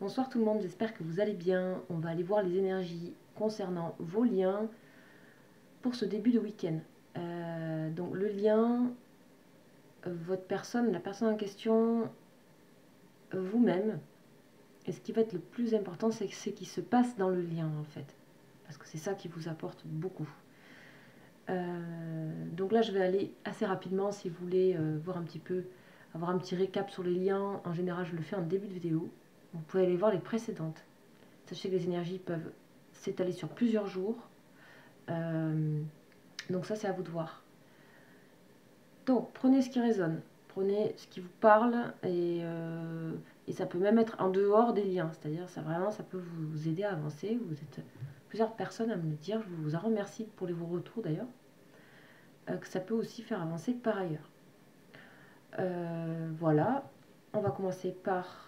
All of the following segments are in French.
Bonsoir tout le monde, j'espère que vous allez bien. On va aller voir les énergies concernant vos liens pour ce début de week-end. Donc le lien, votre personne, la personne en question, vous-même. Et ce qui va être le plus important, c'est ce qui se passe dans le lien en fait. Parce que c'est ça qui vous apporte beaucoup. Donc là je vais aller assez rapidement si vous voulez voir un petit peu, avoir un petit récap sur les liens. En général je le fais en début de vidéo. Vous pouvez aller voir les précédentes. Sachez que les énergies peuvent s'étaler sur plusieurs jours. Donc ça, c'est à vous de voir. Donc, prenez ce qui résonne. Prenez ce qui vous parle. Et ça peut même être en dehors des liens. C'est-à-dire, ça vraiment, ça peut vous aider à avancer. Vous êtes plusieurs personnes à me le dire. Je vous en remercie pour vos retours, d'ailleurs. Que ça peut aussi faire avancer par ailleurs. Voilà. On va commencer par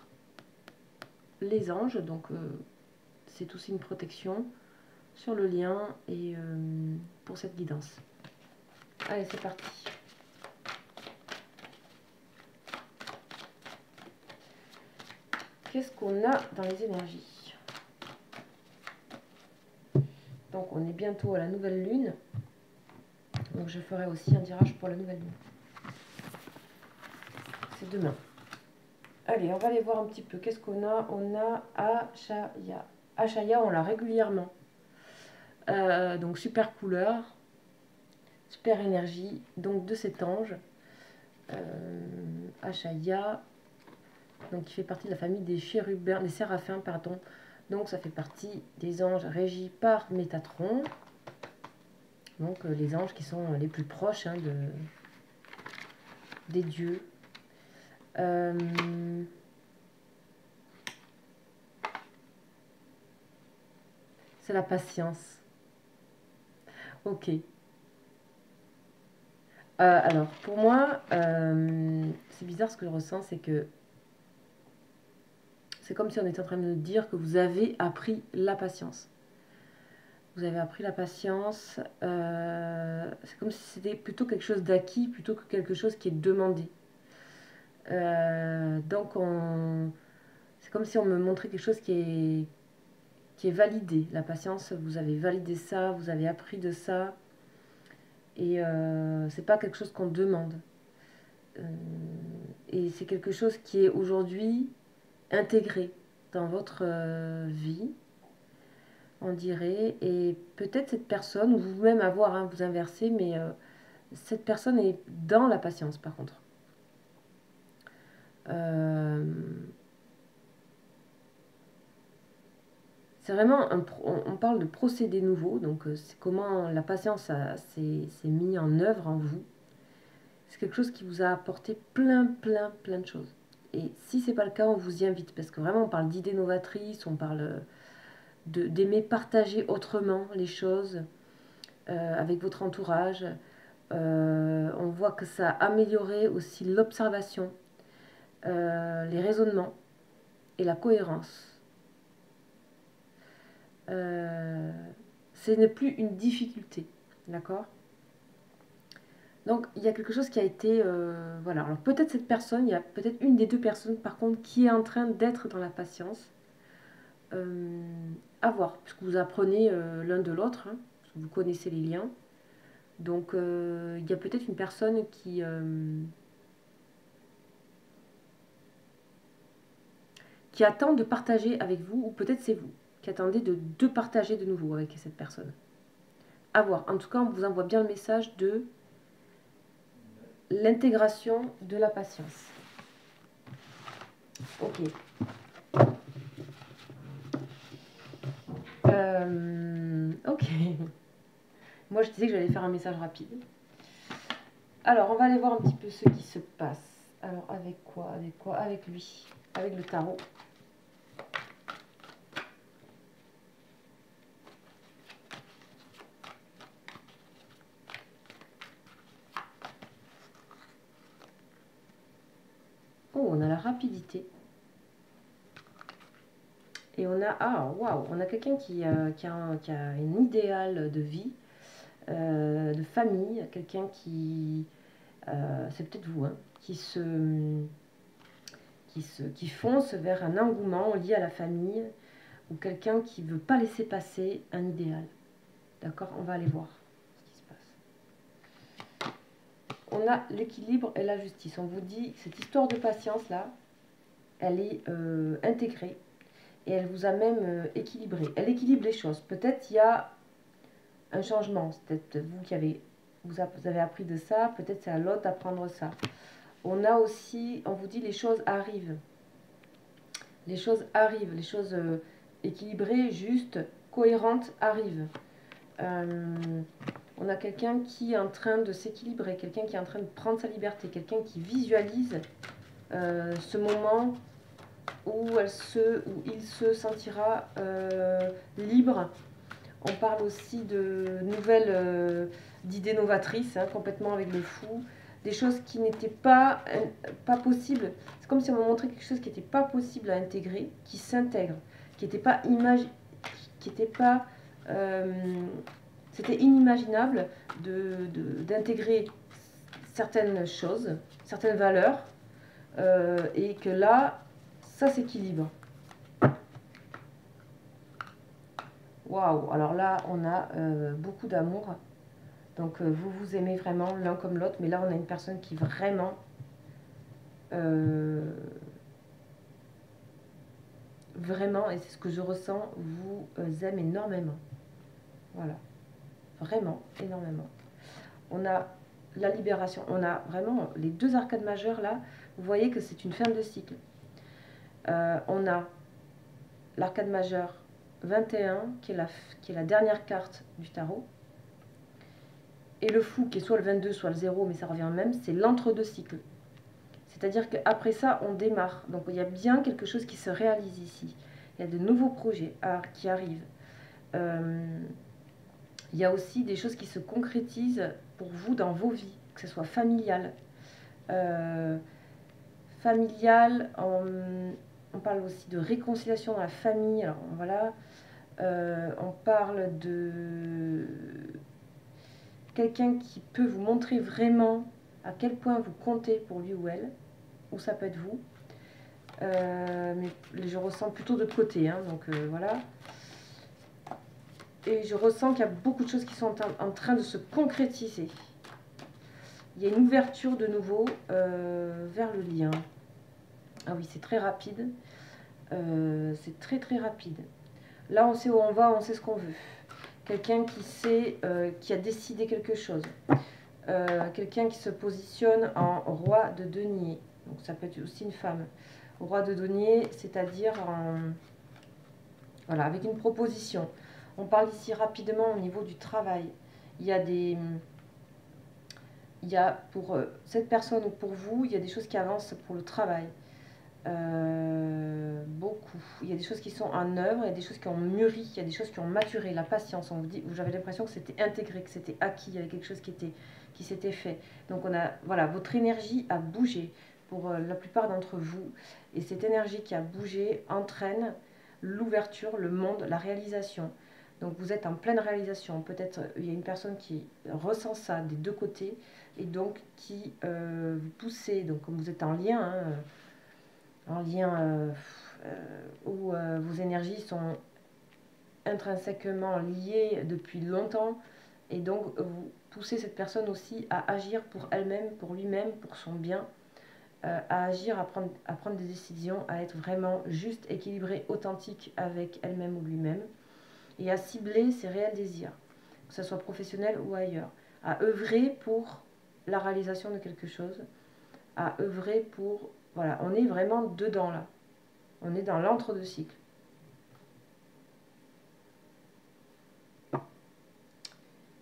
les anges. Donc, c'est aussi une protection sur le lien et pour cette guidance. Allez, c'est parti. Qu'est-ce qu'on a dans les énergies? Donc, on est bientôt à la nouvelle lune. Donc, je ferai aussi un tirage pour la nouvelle lune. C'est demain. Allez, on va aller voir un petit peu. Qu'est-ce qu'on a? On a Ashaya. Ashaya, on l'a régulièrement. Donc, super couleur, super énergie. Donc, de cet ange. Ashaya. Donc, qui fait partie de la famille des chérubins, des séraphins, pardon. Donc, ça fait partie des anges régis par Métatron. Donc, les anges qui sont les plus proches des dieux. C'est la patience. Ok. Alors, pour moi, c'est bizarre ce que je ressens, c'est que c'est comme si on était en train de nous dire que vous avez appris la patience. Vous avez appris la patience. C'est comme si c'était plutôt quelque chose d'acquis plutôt que quelque chose qui est demandé. Donc, c'est comme si on me montrait quelque chose qui est validé. La patience, vous avez validé ça, vous avez appris de ça. Et c'est pas quelque chose qu'on demande. Et c'est quelque chose qui est aujourd'hui intégré dans votre vie, on dirait. Et peut-être cette personne, ou vous-même avoir, hein, vous inversez, mais cette personne est dans la patience par contre. C'est vraiment, on parle de procédé nouveau, donc c'est comment la patience s'est mise en œuvre en vous. C'est quelque chose qui vous a apporté plein de choses. Et si c'est pas le cas, on vous y invite, parce que vraiment on parle d'idées novatrices, on parle d'aimer partager autrement les choses avec votre entourage. On voit que ça a amélioré aussi l'observation, les raisonnements et la cohérence. Ce n'est plus une difficulté, d'accord? Donc il y a quelque chose qui a été, voilà, alors peut-être cette personne, il y a peut-être une des deux personnes par contre qui est en train d'être dans la patience. À voir, puisque vous apprenez l'un de l'autre, hein, vous connaissez les liens. Donc il y a peut-être une personne qui attend de partager avec vous, ou peut-être c'est vous qui attendez de partager de nouveau avec cette personne. À voir. En tout cas, on vous envoie bien le message de l'intégration de la patience. Ok. Ok. Moi, je disais que j'allais faire un message rapide. Alors, on va aller voir un petit peu ce qui se passe. Alors, avec quoi? Avec quoi? Avec lui. Avec le tarot. Oh, on a la rapidité. Et on a, ah, waouh, on a quelqu'un qui a un idéal de vie, de famille, quelqu'un qui, c'est peut-être vous, hein, qui fonce vers un engouement lié à la famille ou quelqu'un qui ne veut pas laisser passer un idéal. D'accord? On va aller voir ce qui se passe. On a l'équilibre et la justice. On vous dit que cette histoire de patience-là, elle est intégrée et elle vous a même équilibré. Elle équilibre les choses. Peut-être il y a un changement. C'est peut-être vous qui avez, vous avez appris de ça. Peut-être c'est à l'autre d'apprendre ça. On a aussi, on vous dit les choses arrivent. Les choses arrivent. Les choses équilibrées, justes, cohérentes arrivent. On a quelqu'un qui est en train de s'équilibrer, quelqu'un qui est en train de prendre sa liberté, quelqu'un qui visualise ce moment où il se sentira libre. On parle aussi de nouvelles d'idées novatrices, hein, complètement avec le fou, des choses qui n'étaient pas possibles. C'est comme si on me montrait quelque chose qui n'était pas possible à intégrer, qui s'intègre, qui n'était pas c'était inimaginable d'intégrer certaines choses, certaines valeurs, et que là, ça s'équilibre. Waouh! Alors là, on a beaucoup d'amour. Donc vous vous aimez vraiment l'un comme l'autre, mais là, on a une personne qui vraiment vraiment, et c'est ce que je ressens, vous aime énormément. Voilà. Vraiment, énormément. On a la libération. On a vraiment les deux arcades majeures là. Vous voyez que c'est une fin de cycle. On a l'arcade majeure 21, qui est la dernière carte du tarot. Et le fou, qui est soit le 22, soit le 0, mais ça revient même, c'est l'entre-deux cycle. C'est-à-dire qu'après ça, on démarre. Donc il y a bien quelque chose qui se réalise ici. Il y a de nouveaux projets qui arrivent. Il y a aussi des choses qui se concrétisent pour vous dans vos vies, que ce soit familial. On parle aussi de réconciliation dans la famille. Alors voilà, on parle de quelqu'un qui peut vous montrer vraiment à quel point vous comptez pour lui ou elle, ou ça peut être vous. Mais je ressens plutôt de l'autre côté, hein, donc voilà. Et je ressens qu'il y a beaucoup de choses qui sont en train de se concrétiser. Il y a une ouverture de nouveau vers le lien. Ah oui, c'est très rapide. C'est très très rapide. Là, on sait où on va, on sait ce qu'on veut. Quelqu'un qui sait, qui a décidé quelque chose. Quelqu'un qui se positionne en roi de denier. Donc ça peut être aussi une femme. Roi de denier, c'est-à-dire voilà, avec une proposition. On parle ici rapidement au niveau du travail. Il y a pour cette personne ou pour vous, il y a des choses qui avancent pour le travail. Beaucoup. Il y a des choses qui sont en œuvre, il y a des choses qui ont mûri, il y a des choses qui ont maturé. La patience, on vous dit, j'avais l'impression que c'était intégré, que c'était acquis, il y avait quelque chose qui s'était fait. Donc on a, voilà, votre énergie a bougé pour la plupart d'entre vous. Et cette énergie qui a bougé entraîne l'ouverture, le monde, la réalisation. Donc vous êtes en pleine réalisation. Peut-être il y a une personne qui ressent ça des deux côtés et donc qui vous poussez. Donc comme vous êtes en lien, hein, où vos énergies sont intrinsèquement liées depuis longtemps et donc vous poussez cette personne aussi à agir pour elle-même, pour lui-même, pour son bien, à agir, à prendre des décisions, à être vraiment juste, équilibré, authentique avec elle-même ou lui-même et à cibler ses réels désirs, que ce soit professionnel ou ailleurs, à œuvrer pour la réalisation de quelque chose, à œuvrer pour... Voilà, on est vraiment dedans là. On est dans l'entre-deux cycles.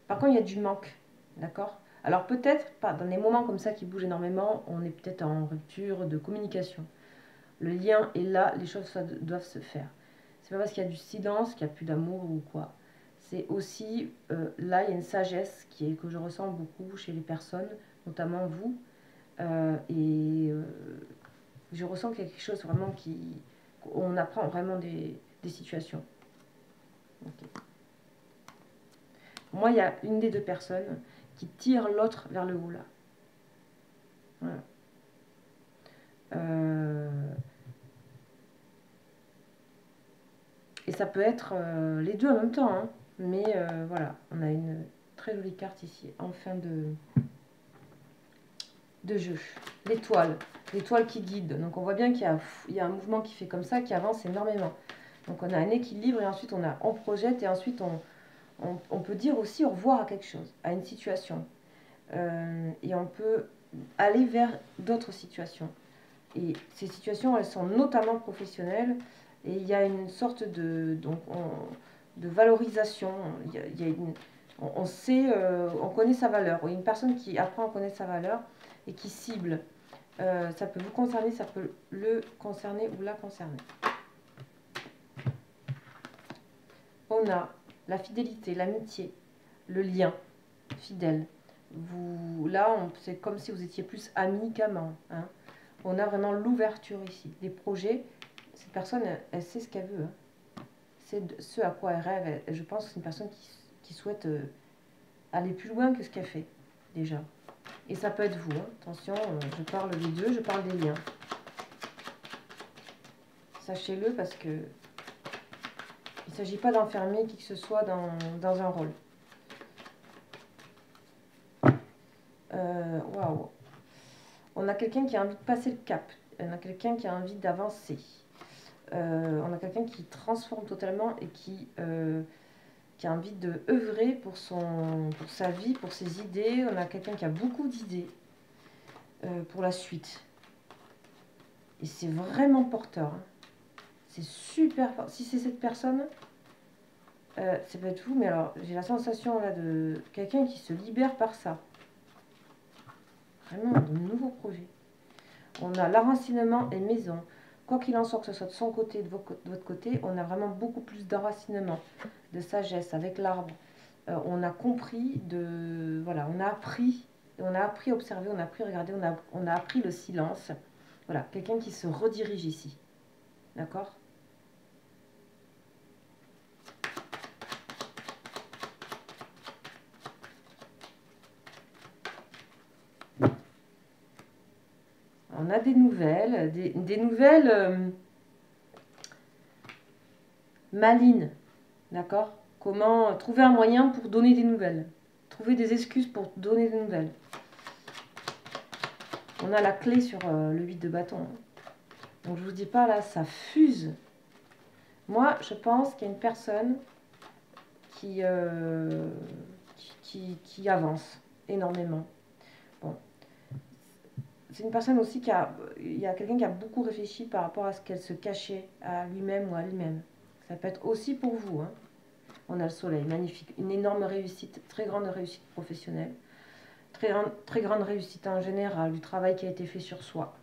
Par contre, il y a du manque, d'accord? Alors peut-être, pas dans des moments comme ça qui bougent énormément, on est peut-être en rupture de communication. Le lien est là, les choses doivent se faire. C'est pas parce qu'il y a du silence qu'il n'y a plus d'amour ou quoi. C'est aussi, là, il y a une sagesse que je ressens beaucoup chez les personnes, notamment vous. Je ressens qu'il y a quelque chose vraiment on apprend vraiment des situations. Okay. Moi, il y a une des deux personnes qui tire l'autre vers le haut là. Voilà. Et ça peut être les deux en même temps, hein. Mais voilà, on a une très jolie carte ici, en fin de jeu. L'étoile qui guide. Donc on voit bien qu'il y a un mouvement qui fait comme ça, qui avance énormément. Donc on a un équilibre et ensuite on projette et ensuite on peut dire aussi au revoir à quelque chose, à une situation. Et on peut aller vers d'autres situations. Et ces situations, elles sont notamment professionnelles et il y a une sorte de valorisation. Il y a on sait, on connaît sa valeur. Une personne qui apprend à connaître sa valeur et qui cible. Ça peut vous concerner, ça peut le concerner ou la concerner. On a la fidélité, l'amitié, le lien fidèle. Là, c'est comme si vous étiez plus amis qu'amants. Hein. On a vraiment l'ouverture ici. Les projets, cette personne, elle sait ce qu'elle veut. Hein. C'est ce à quoi elle rêve. Je pense que c'est une personne qui souhaite aller plus loin que ce qu'elle fait, déjà. Et ça peut être vous. Hein. Attention, je parle des deux, je parle des liens. Sachez-le parce que il ne s'agit pas d'enfermer qui que ce soit dans un rôle. Waouh. On a quelqu'un qui a envie de passer le cap. On a quelqu'un qui a envie d'avancer. On a quelqu'un qui transforme totalement et qui a envie de œuvrer pour sa vie, pour ses idées. On a quelqu'un qui a beaucoup d'idées pour la suite. Et c'est vraiment porteur. Hein. C'est super fort. Si c'est cette personne, ça peut être vous, mais alors j'ai la sensation là de quelqu'un qui se libère par ça. Vraiment de nouveaux projets. On a l'enracinement et maison. Quoi qu'il en soit, que ce soit de son côté, de votre côté, on a vraiment beaucoup plus d'enracinement, de sagesse avec l'arbre. On a compris voilà, on a appris à observer, on a appris à regarder, on a appris le silence. Voilà, quelqu'un qui se redirige ici. D'accord ? On a des nouvelles, des nouvelles malines. D'accord ? Comment trouver un moyen pour donner des nouvelles. Trouver des excuses pour donner des nouvelles. On a la clé sur le 8 de bâton. Donc je vous dis pas là, ça fuse. Moi, je pense qu'il y a une personne qui avance énormément. Bon. C'est une personne aussi il y a quelqu'un qui a beaucoup réfléchi par rapport à ce qu'elle se cachait à lui-même ou à lui-même. Ça peut être aussi pour vous. Hein. On a le soleil, magnifique. Une énorme réussite, très grande réussite professionnelle. Très grande réussite en général, du travail qui a été fait sur soi.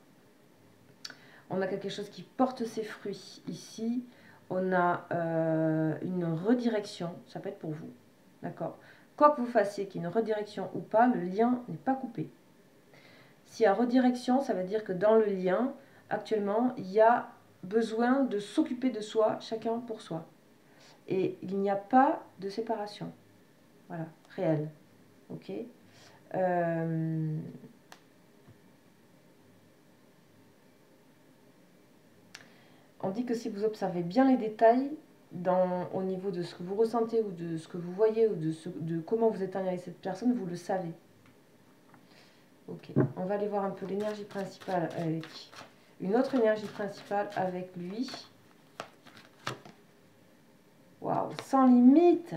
On a quelque chose qui porte ses fruits ici. On a une redirection, ça peut être pour vous. D'accord ? Quoi que vous fassiez, qu'il y ait une redirection ou pas, le lien n'est pas coupé. S'il y a redirection, ça veut dire que dans le lien, actuellement, il y a besoin de s'occuper de soi, chacun pour soi. Et il n'y a pas de séparation. Voilà, réelle. Ok ? On dit que si vous observez bien les détails, au niveau de ce que vous ressentez ou de ce que vous voyez ou de comment vous êtes avec cette personne, vous le savez. Ok, on va aller voir un peu l'énergie principale avec une autre énergie principale avec lui. Waouh, sans limite.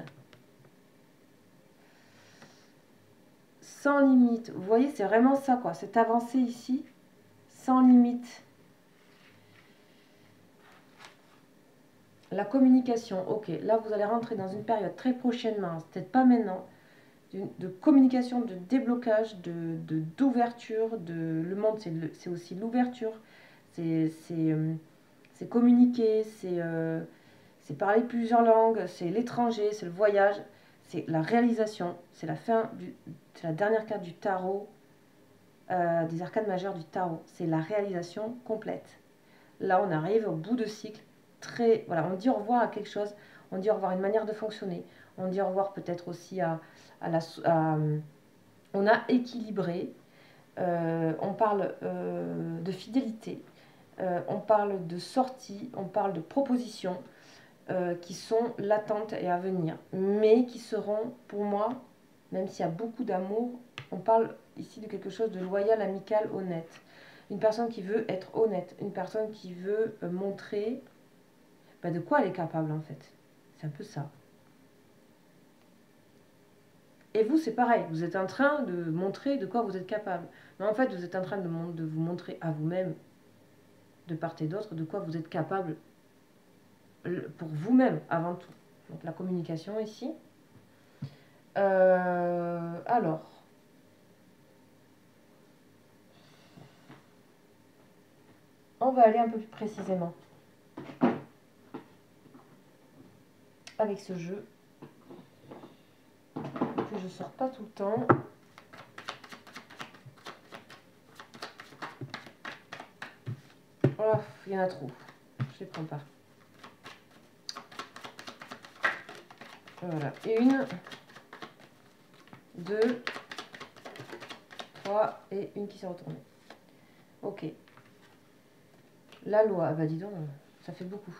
Sans limite. Vous voyez, c'est vraiment ça, quoi. Cette avancée ici, sans limite. La communication, ok. Là, vous allez rentrer dans une période très prochainement, peut-être pas maintenant, de communication, de déblocage, d'ouverture. Le monde, c'est aussi l'ouverture. C'est communiquer, c'est parler plusieurs langues, c'est l'étranger, c'est le voyage, c'est la réalisation. C'est la dernière carte du tarot, des arcanes majeures du tarot. C'est la réalisation complète. Là, on arrive au bout de cycle. Voilà, on dit au revoir à quelque chose, on dit au revoir à une manière de fonctionner, on dit au revoir peut-être aussi on a équilibré, on parle de fidélité, on parle de sortie, on parle de proposition, qui sont latentes et à venir, mais qui seront, pour moi, même s'il y a beaucoup d'amour, on parle ici de quelque chose de loyal, amical, honnête. Une personne qui veut être honnête, une personne qui veut montrer de quoi elle est capable en fait. C'est un peu ça. Et vous, c'est pareil, vous êtes en train de montrer de quoi vous êtes capable. Mais en fait, vous êtes en train de vous montrer à vous-même, de part et d'autre, de quoi vous êtes capable pour vous-même avant tout. Donc la communication ici. Alors, on va aller un peu plus précisément avec ce jeu que je sors pas tout le temps. Oh, il y en a trop. Je les prends pas. Voilà. Une, deux, trois et une qui s'est retournée. Ok. La loi. Ah bah dis donc, ça fait beaucoup.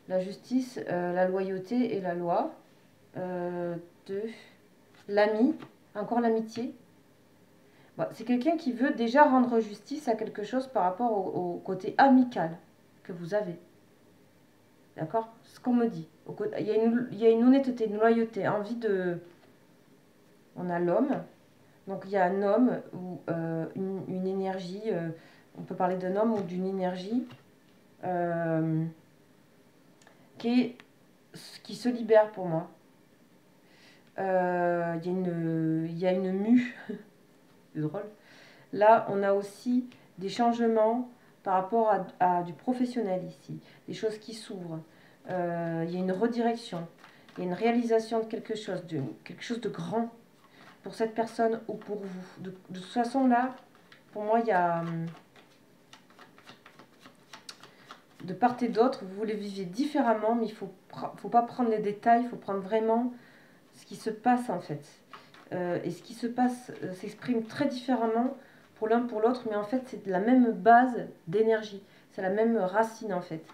La justice, la loyauté et la loi. Deux. L'ami. Encore l'amitié. Bon, c'est quelqu'un qui veut déjà rendre justice à quelque chose par rapport au côté amical que vous avez. D'accord? Ce qu'on me dit. Il y a une honnêteté, une loyauté, envie de... On a l'homme. Donc il y a un homme ou une énergie, on peut parler d'un homme ou d'une énergie euh, qui se libère pour moi. Il y a une mue, c'est drôle. Là, on a aussi des changements par rapport à du professionnel ici, des choses qui s'ouvrent. Il y a une redirection, il y a une réalisation de quelque chose de grand pour cette personne ou pour vous. De toute façon, là, pour moi, il y a de part et d'autre, vous les vivez différemment, mais il ne faut pas prendre les détails, il faut prendre vraiment ce qui se passe en fait. Et ce qui se passe s'exprime très différemment pour l'un pour l'autre, mais en fait c'est de la même base d'énergie, c'est la même racine en fait.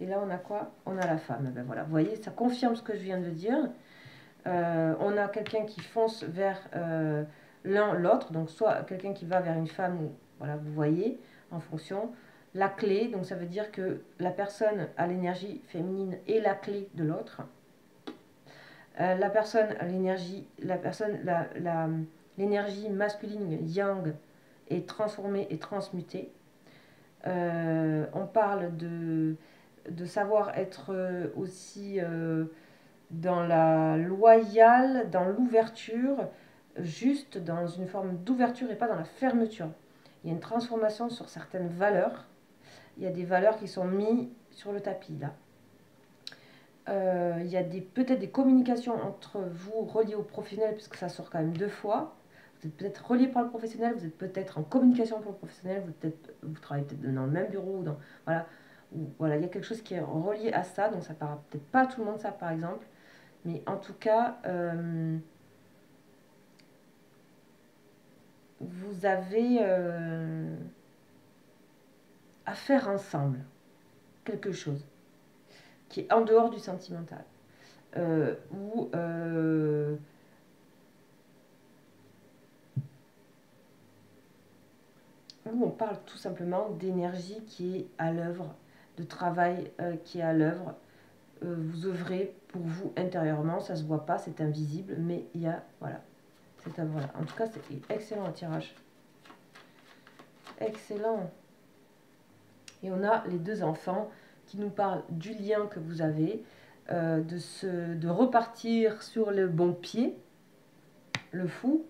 Et là on a quoi? On a la femme. Ben voilà, vous voyez, ça confirme ce que je viens de dire. On a quelqu'un qui fonce vers l'un l'autre, donc soit quelqu'un qui va vers une femme, voilà, vous voyez, en fonction. La clé, donc ça veut dire que la personne à l'énergie féminine est la clé de l'autre. La personne à l'énergie, l'énergie masculine yang est transformée et transmutée. On parle de savoir être aussi dans la loyale, dans l'ouverture, juste dans une forme d'ouverture et pas dans la fermeture. Il y a une transformation sur certaines valeurs. Il y a des valeurs qui sont mises sur le tapis là. Il y a peut-être des communications entre vous reliées au professionnel, puisque ça sort quand même 2 fois. Vous êtes peut-être relié par le professionnel, vous êtes peut-être en communication pour le professionnel, vous travaillez peut-être dans le même bureau, voilà, il y a quelque chose qui est relié à ça, donc ça ne parle peut-être pas à tout le monde ça par exemple, mais en tout cas, vous avez à faire ensemble quelque chose qui est en dehors du sentimental. Où on parle tout simplement d'énergie qui est à l'œuvre, de travail qui est à l'œuvre. Vous œuvrez pour vous intérieurement, ça se voit pas, c'est invisible, mais il y a, voilà, c'est voilà. En tout cas, c'est excellent un tirage. Excellent. Et on a les 2 enfants qui nous parlent du lien que vous avez, de repartir sur le bon pied, le fou,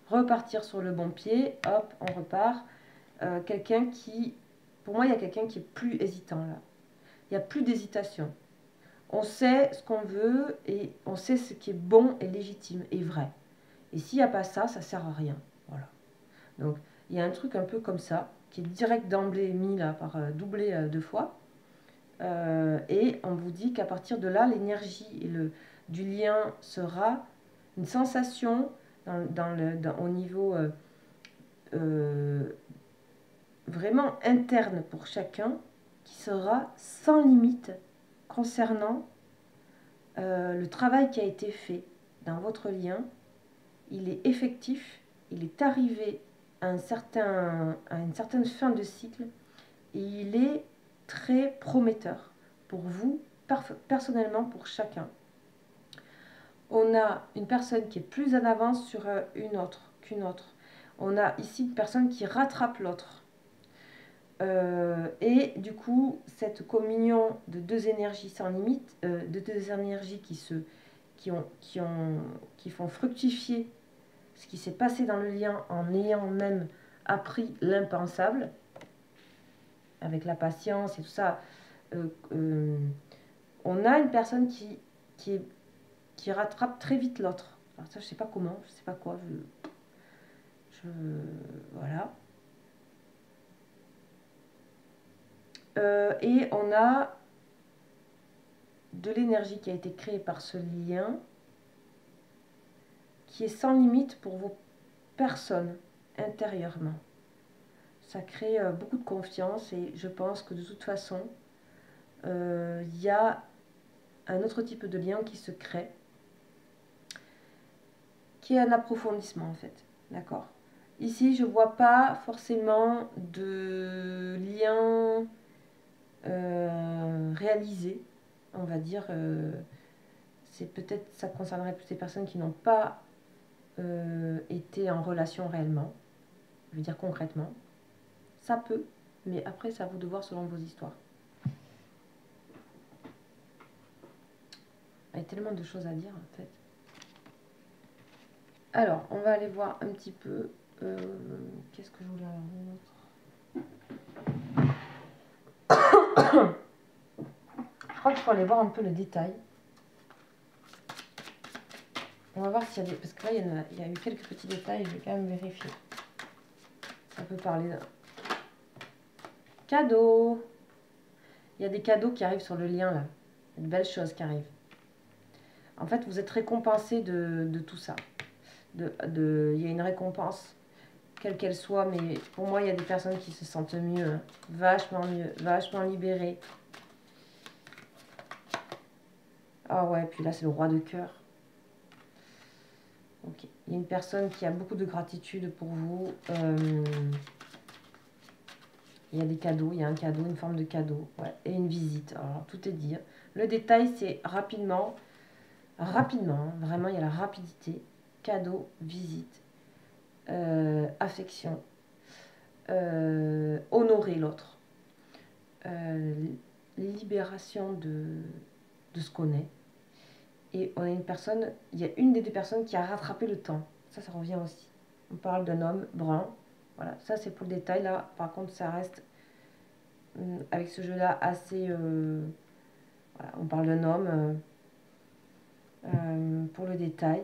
repartir sur le bon pied, hop, on repart. Quelqu'un qui, pour moi, il y a quelqu'un qui est plus hésitant là. Il n'y a plus d'hésitation. On sait ce qu'on veut et on sait ce qui est bon et légitime et vrai. Et s'il n'y a pas ça, ça ne sert à rien. Voilà. Donc, il y a un truc un peu comme ça, qui est direct d'emblée mis là, par doublé 2 fois. Et on vous dit qu'à partir de là, l'énergie du lien sera une sensation au niveau vraiment interne pour chacun, qui sera sans limite, concernant le travail qui a été fait dans votre lien, il est effectif, il est arrivé à une certaine fin de cycle et il est très prometteur pour vous, personnellement, pour chacun. On a une personne qui est plus en avance sur une autre qu'une autre. On a ici une personne qui rattrape l'autre. Et du coup, cette communion de deux énergies sans limite, de deux énergies qui font fructifier ce qui s'est passé dans le lien en ayant même appris l'impensable, avec la patience et tout ça, on a une personne qui rattrape très vite l'autre. Alors ça, je sais pas comment, je sais pas quoi, voilà. Et on a de l'énergie qui a été créée par ce lien, qui est sans limite pour vos personnes intérieurement. Ça crée beaucoup de confiance et je pense que de toute façon, il y a un autre type de lien qui se crée, qui est un approfondissement en fait, d'accord. Ici, je vois pas forcément de lien réalisé, on va dire. C'est peut-être, ça concernerait plus les personnes qui n'ont pas été en relation réellement, je veux dire concrètement. Ça peut, mais après, c'est à vous de voir selon vos histoires. Il y a tellement de choses à dire en fait. Alors, on va aller voir un petit peu. Qu'est-ce que je voulais avoir d'autre? Je crois qu'il faut aller voir un peu le détail. On va voir s'il y a des... Parce que là, il y a eu quelques petits détails, je vais quand même vérifier. Ça peut parler d'un cadeau. Il y a des cadeaux qui arrivent sur le lien, là. Il y a de belles choses qui arrivent. En fait, vous êtes récompensé de tout ça. Il y a une récompense, quelle qu'elle soit, mais pour moi, il y a des personnes qui se sentent mieux, vachement libérées. Ah ouais, puis là, c'est le roi de cœur. Ok. Il y a une personne qui a beaucoup de gratitude pour vous. Il y a des cadeaux, il y a un cadeau, une forme de cadeau. Ouais, et une visite. Alors, tout est dit. Le détail, c'est rapidement. Rapidement, vraiment, il y a la rapidité. Cadeau, visite, affection, honorer l'autre, libération de ce qu'on est. Et on a une personne, il y a une des deux personnes qui a rattrapé le temps. Ça revient aussi. On parle d'un homme brun. Voilà, ça c'est pour le détail. Là, par contre, ça reste, avec ce jeu-là, assez... voilà, on parle d'un homme pour le détail.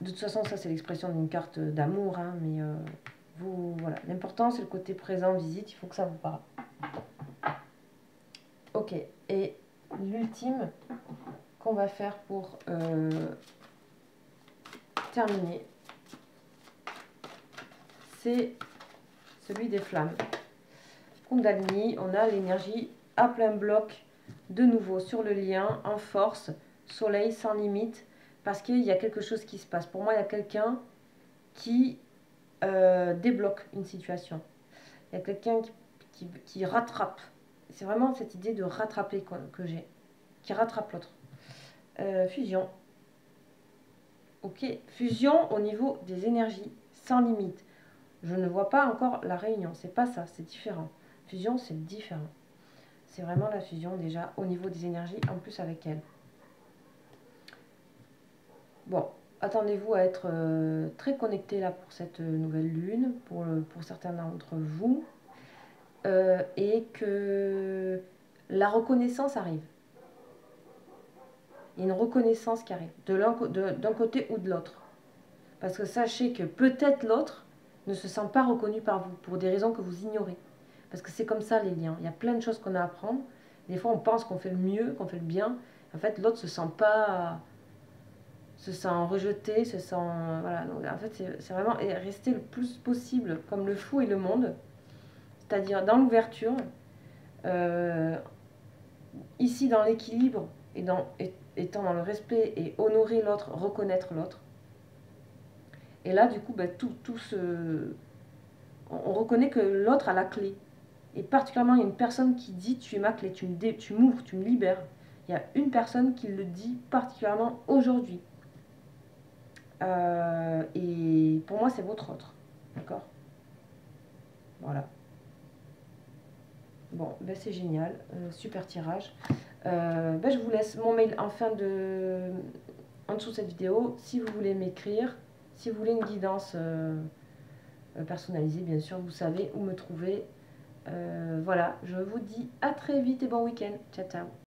De toute façon, ça c'est l'expression d'une carte d'amour. Hein, mais voilà. L'important, c'est le côté présent, visite. Il faut que ça vous parle. Ok. Et l'ultime qu'on va faire pour terminer, c'est celui des flammes. Kundalini, on a l'énergie à plein bloc, de nouveau sur le lien, en force, soleil sans limite, parce qu'il y a quelque chose qui se passe. Pour moi, il y a quelqu'un qui débloque une situation. Il y a quelqu'un qui rattrape. C'est vraiment cette idée de rattraper que j'ai, qui rattrape l'autre. Fusion. Ok, fusion au niveau des énergies, sans limite. Je ne vois pas encore la réunion, c'est pas ça, c'est différent. Fusion, c'est différent. C'est vraiment la fusion déjà au niveau des énergies, en plus avec elle. Bon, attendez-vous à être très connecté là pour cette nouvelle lune, pour certains d'entre vous, et que la reconnaissance arrive. Il y a une reconnaissance qui arrive, d'un côté ou de l'autre. Parce que sachez que peut-être l'autre ne se sent pas reconnu par vous, pour des raisons que vous ignorez. Parce que c'est comme ça les liens. Il y a plein de choses qu'on a à apprendre. Des fois, on pense qu'on fait le mieux, qu'on fait le bien. En fait, l'autre se sent pas... se sent rejeté, se sent... Voilà. Donc, en fait, c'est vraiment rester le plus possible comme le fou et le monde. C'est-à-dire dans l'ouverture. Ici, aussi dans l'équilibre et étant dans le respect et honorer l'autre, reconnaître l'autre. Et là, du coup, on reconnaît que l'autre a la clé. Et particulièrement, il y a une personne qui dit tu es ma clé, tu m'ouvres, tu me libères. Il y a une personne qui le dit particulièrement aujourd'hui. Et pour moi, c'est votre autre. D'accord? Voilà. Bon, ben c'est génial. Super tirage. Je vous laisse mon mail en dessous de cette vidéo. Si vous voulez m'écrire, si vous voulez une guidance personnalisée, bien sûr, vous savez où me trouver. Voilà, je vous dis à très vite et bon week-end. Ciao, ciao.